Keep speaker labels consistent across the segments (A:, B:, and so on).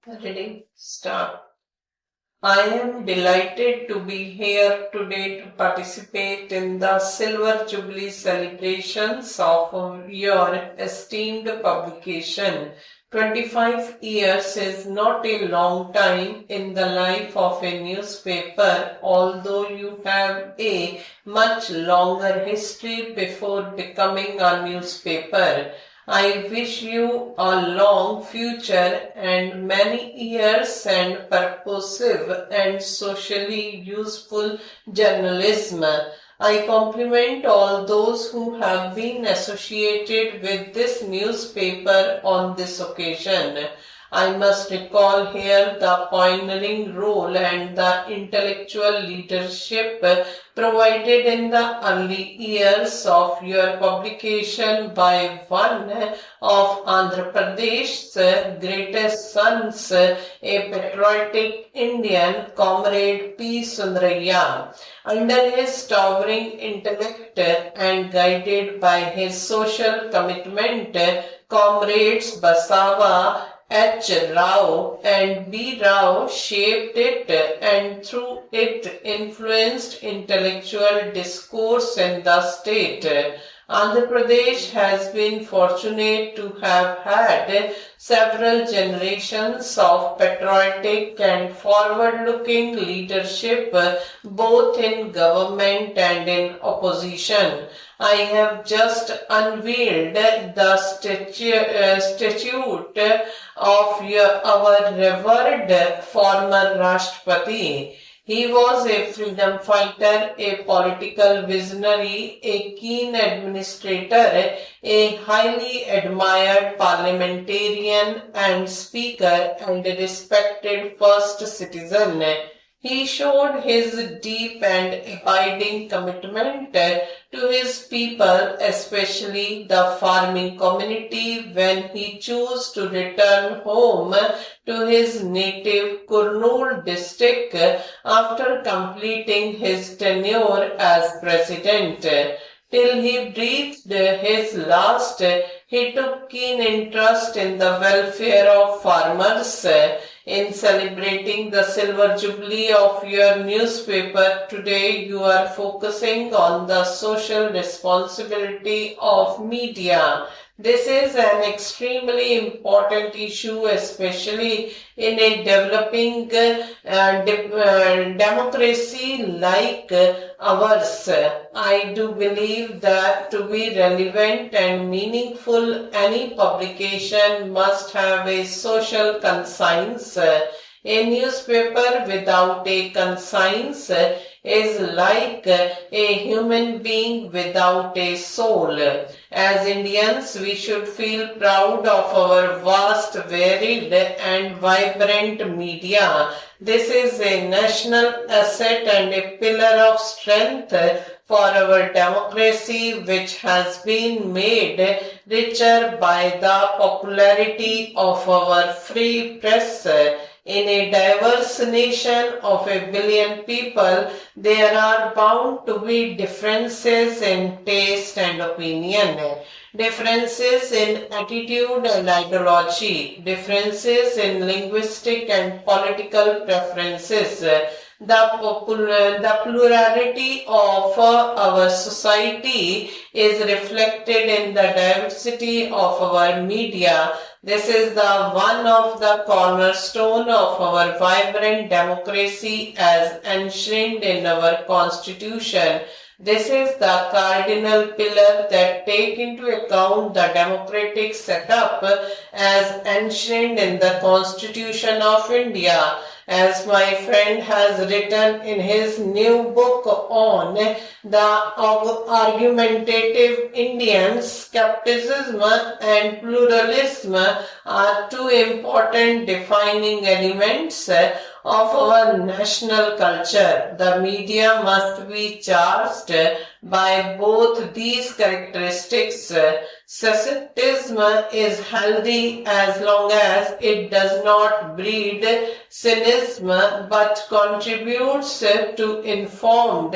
A: Ready? Start. I am delighted to be here today to participate in the Silver Jubilee celebrations of your esteemed publication. 25 years is not a long time in the life of a newspaper, although you have a much longer history before becoming a newspaper. I wish you a long future and many years and purposive and socially useful journalism. I compliment all those who have been associated with this newspaper on this occasion. I must recall here the pioneering role and the intellectual leadership provided in the early years of your publication by one of Andhra Pradesh's greatest sons, a patriotic Indian, Comrade P. Sundaraiah. Under his towering intellect and guided by his social commitment, Comrades Basava, H. Rao and B. Rao shaped it and through it influenced intellectual discourse in the state. Andhra Pradesh has been fortunate to have had several generations of patriotic and forward-looking leadership both in government and in opposition. I have just unveiled the statute of our revered former Rashtrapati. He was a freedom fighter, a political visionary, a keen administrator, a highly admired parliamentarian and speaker, and a respected first citizen. He showed his deep and abiding commitment to his people, especially the farming community, when he chose to return home to his native Kurnool district after completing his tenure as president. Till he breathed his last, he took keen interest in the welfare of farmers. In celebrating the silver jubilee of your newspaper today, you are focusing on the social responsibility of media. This is an extremely important issue, especially in a developing democracy like ours. I do believe that to be relevant and meaningful, any publication must have a social conscience. A newspaper without a conscience is like a human being without a soul. As Indians, we should feel proud of our vast, varied and vibrant media. This is a national asset and a pillar of strength for our democracy, which has been made richer by the popularity of our free press. In a diverse nation of 1 billion people, there are bound to be differences in taste and opinion, differences in attitude and ideology, differences in linguistic and political preferences. The plurality of our society is reflected in the diversity of our media. This is the one of the cornerstone of our vibrant democracy as enshrined in our constitution. This is the cardinal pillar that take into account the democratic setup as enshrined in the Constitution of India. As my friend has written in his new book on the argumentative Indian, skepticism and pluralism are two important defining elements of our national culture. The media must be charged by both these characteristics. Secessionism is healthy as long as it does not breed cynicism but contributes to informed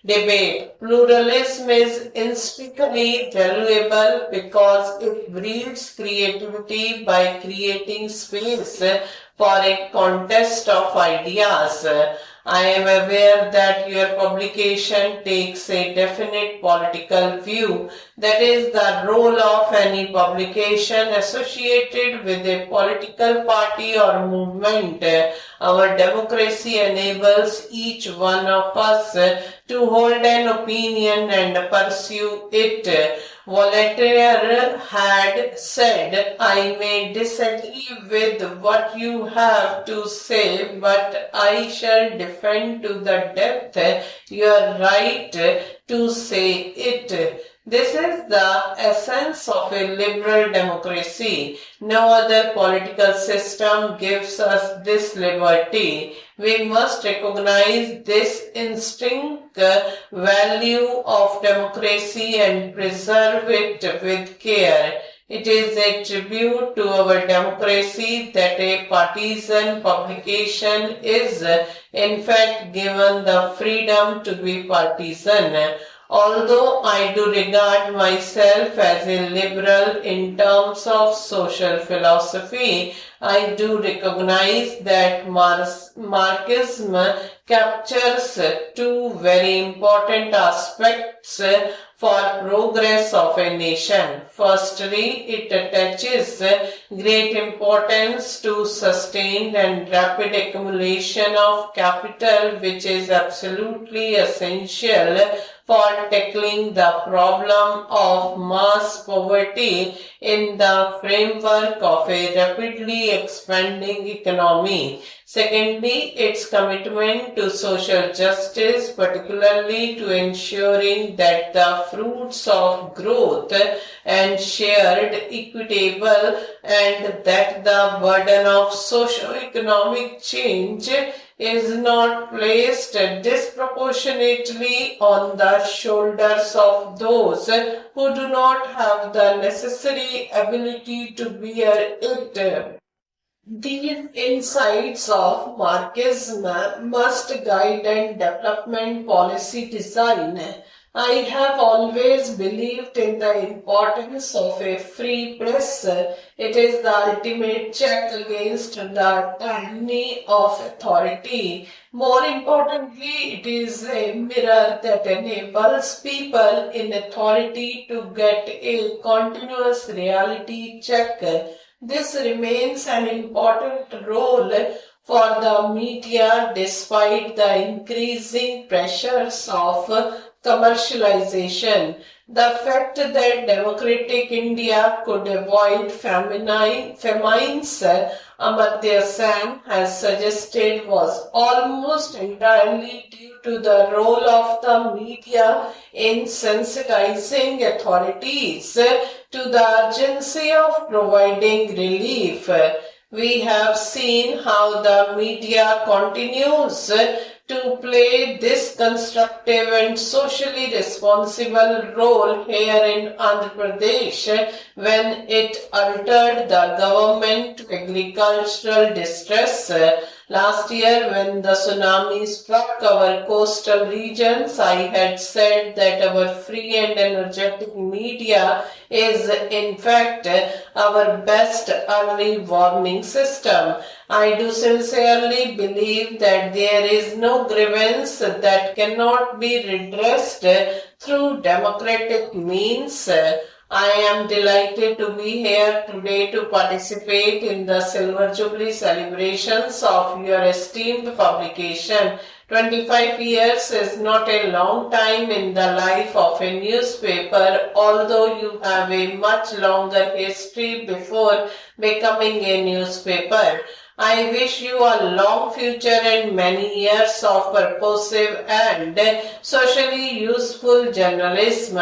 A: debate. Pluralism is intrinsically valuable because it breeds creativity by creating space for a contest of ideas. I am aware that your publication takes a definite political view. That is the role of any publication associated with a political party or movement. Our democracy enables each one of us to hold an opinion and pursue it. Voltaire had said, I may disagree with what you have to say, but I shall defend to the death your right to say it. This is the essence of a liberal democracy. No other political system gives us this liberty. We must recognize this instinct value of democracy and preserve it with care. It is a tribute to our democracy that a partisan publication is in fact given the freedom to be partisan. Although I do regard myself as a liberal in terms of social philosophy, I do recognize that Marxism captures two very important aspects for progress of a nation. Firstly, it attaches great importance to sustained and rapid accumulation of capital, which is absolutely essential for tackling the problem of mass poverty in the framework of a rapidly expanding economy. Secondly, its commitment to social justice, particularly to ensuring that the fruits of growth and shared equitable and that the burden of socio-economic change is not placed disproportionately on the shoulders of those who do not have the necessary ability to bear it. These insights of Marxism must guide and development policy design. I have always believed in the importance of a free press. It is the ultimate check against the tyranny of authority. More importantly, it is a mirror that enables people in authority to get a continuous reality check. This remains an important role for the media despite the increasing pressures of commercialization. The fact that democratic India could avoid famines, Amartya Sen has suggested, was almost entirely due to the role of the media in sensitizing authorities to the urgency of providing relief. We have seen how the media continues to play this constructive and socially responsible role here in Andhra Pradesh when it altered the government to agricultural distress. Last year, when the tsunami struck our coastal regions, I had said that our free and energetic media is in fact our best early warning system. I do sincerely believe that there is no grievance that cannot be redressed through democratic means. I am delighted to be here today to participate in the Silver Jubilee celebrations of your esteemed publication. 25 years is not a long time in the life of a newspaper, although you have a much longer history before becoming a newspaper. I wish you a long future and many years of purposive and socially useful journalism.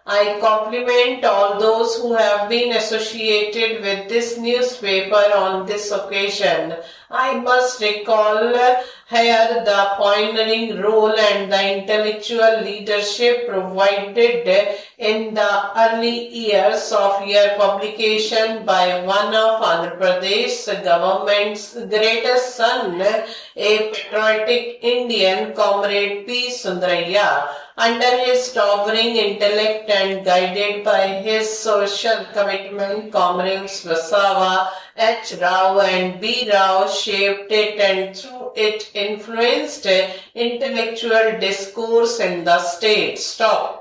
A: I compliment all those who have been associated with this newspaper on this occasion. I must recall here the pioneering role and the intellectual leadership provided in the early years of your publication by one of Andhra Pradesh government's greatest son, a patriotic Indian, Comrade P. Sundaraiah. Under his towering intellect and guided by his social commitment, Comrades Vasava, H. Rao and B. Rao shaped it and through it influenced intellectual discourse in the state. Stop.